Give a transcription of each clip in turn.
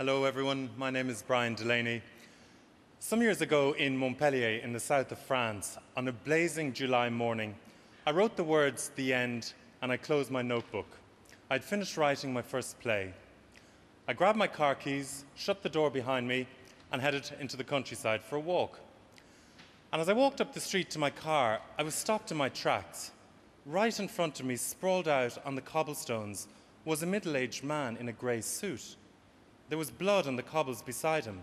Hello everyone, my name is Bryan Delaney. Some years ago in Montpellier in the south of France, on a blazing July morning, I wrote the words "The End" and I closed my notebook. I'd finished writing my first play. I grabbed my car keys, shut the door behind me and headed into the countryside for a walk. And as I walked up the street to my car, I was stopped in my tracks. Right in front of me, sprawled out on the cobblestones, was a middle-aged man in a grey suit. There was blood on the cobbles beside him,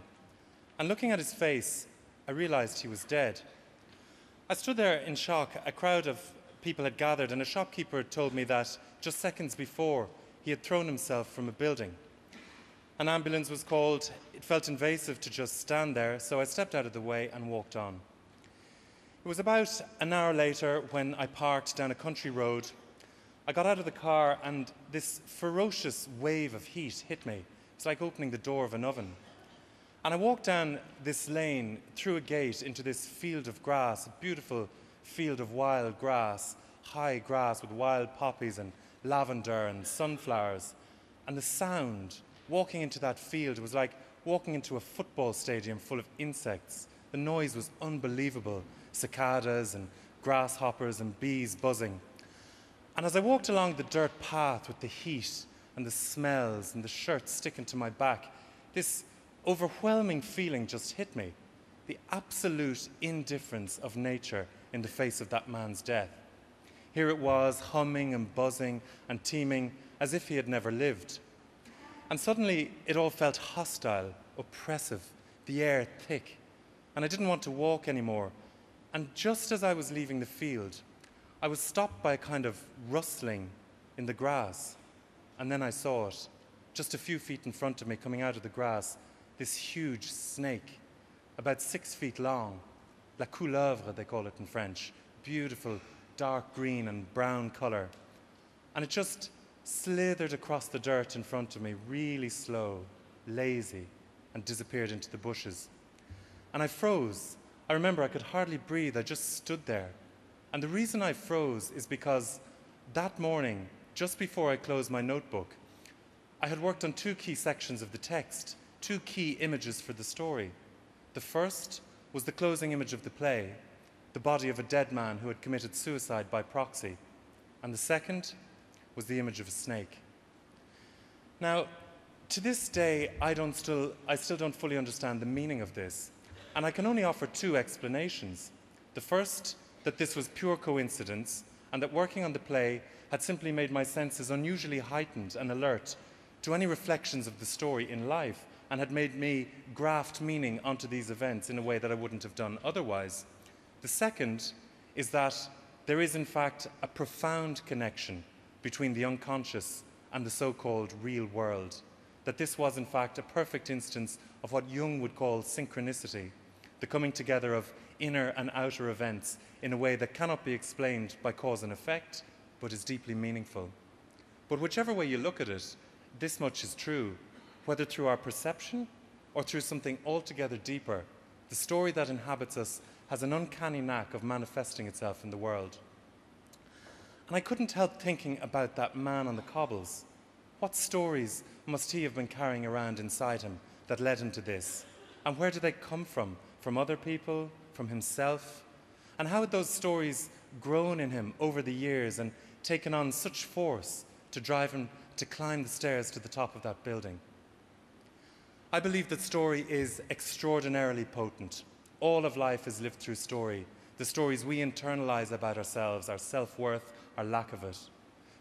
and looking at his face, I realized he was dead. I stood there in shock. A crowd of people had gathered, and a shopkeeper had told me that just seconds before, he had thrown himself from a building. An ambulance was called. It felt invasive to just stand there, so I stepped out of the way and walked on. It was about an hour later when I parked down a country road. I got out of the car, and this ferocious wave of heat hit me. It's like opening the door of an oven. And I walked down this lane through a gate into this field of grass, a beautiful field of wild grass, high grass with wild poppies and lavender and sunflowers. And the sound, walking into that field, was like walking into a football stadium full of insects. The noise was unbelievable, cicadas and grasshoppers and bees buzzing. And as I walked along the dirt path with the heat and the smells and the shirt sticking to my back, this overwhelming feeling just hit me. The absolute indifference of nature in the face of that man's death. Here it was, humming and buzzing and teeming as if he had never lived. And suddenly it all felt hostile, oppressive, the air thick, and I didn't want to walk anymore. And just as I was leaving the field, I was stopped by a kind of rustling in the grass. And then I saw it, just a few feet in front of me, coming out of the grass, this huge snake, about 6 feet long. La couleuvre, they call it in French. Beautiful, dark green and brown color. And it just slithered across the dirt in front of me, really slow, lazy, and disappeared into the bushes. And I froze. I remember I could hardly breathe. I just stood there. And the reason I froze is because that morning, just before I closed my notebook, I had worked on two key sections of the text, two key images for the story. The first was the closing image of the play, the body of a dead man who had committed suicide by proxy. And the second was the image of a snake. Now, to this day, I still don't fully understand the meaning of this. And I can only offer two explanations. The first, that this was pure coincidence, and that working on the play had simply made my senses unusually heightened and alert to any reflections of the story in life, and had made me graft meaning onto these events in a way that I wouldn't have done otherwise. The second is that there is in fact a profound connection between the unconscious and the so-called real world, that this was in fact a perfect instance of what Jung would call synchronicity, the coming together of inner and outer events in a way that cannot be explained by cause and effect, but is deeply meaningful. But whichever way you look at it, this much is true, whether through our perception or through something altogether deeper. The story that inhabits us has an uncanny knack of manifesting itself in the world. And I couldn't help thinking about that man on the cobbles. What stories must he have been carrying around inside him that led him to this? And where do they come from? From other people? From himself? And how had those stories grown in him over the years and taken on such force to drive him to climb the stairs to the top of that building? I believe that story is extraordinarily potent. All of life is lived through story. The stories we internalize about ourselves, our self-worth, our lack of it.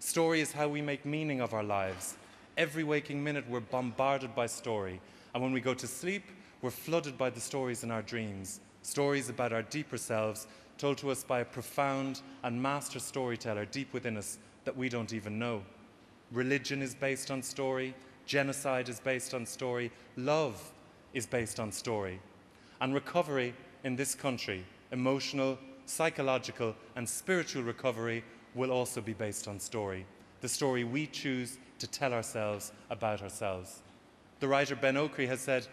Story is how we make meaning of our lives. Every waking minute we're bombarded by story. And when we go to sleep, we're flooded by the stories in our dreams. Stories about our deeper selves told to us by a profound and master storyteller deep within us that we don't even know. Religion is based on story. Genocide is based on story. Love is based on story. And recovery in this country, emotional, psychological, and spiritual recovery will also be based on story. The story we choose to tell ourselves about ourselves. The writer Ben Okri has said,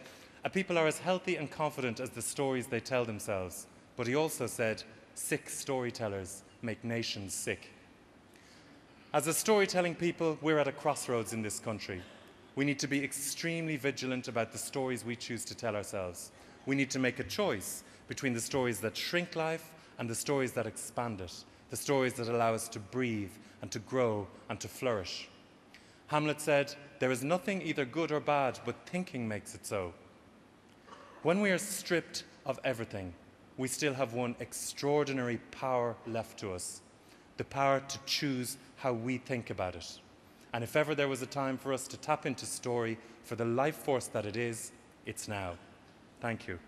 "A people are as healthy and confident as the stories they tell themselves." But he also said, "Sick storytellers make nations sick." As a storytelling people, we're at a crossroads in this country. We need to be extremely vigilant about the stories we choose to tell ourselves. We need to make a choice between the stories that shrink life and the stories that expand it, the stories that allow us to breathe and to grow and to flourish. Hamlet said, "There is nothing either good or bad, but thinking makes it so." When we are stripped of everything, we still have one extraordinary power left to us, the power to choose how we think about it. And if ever there was a time for us to tap into story for the life force that it is, it's now. Thank you.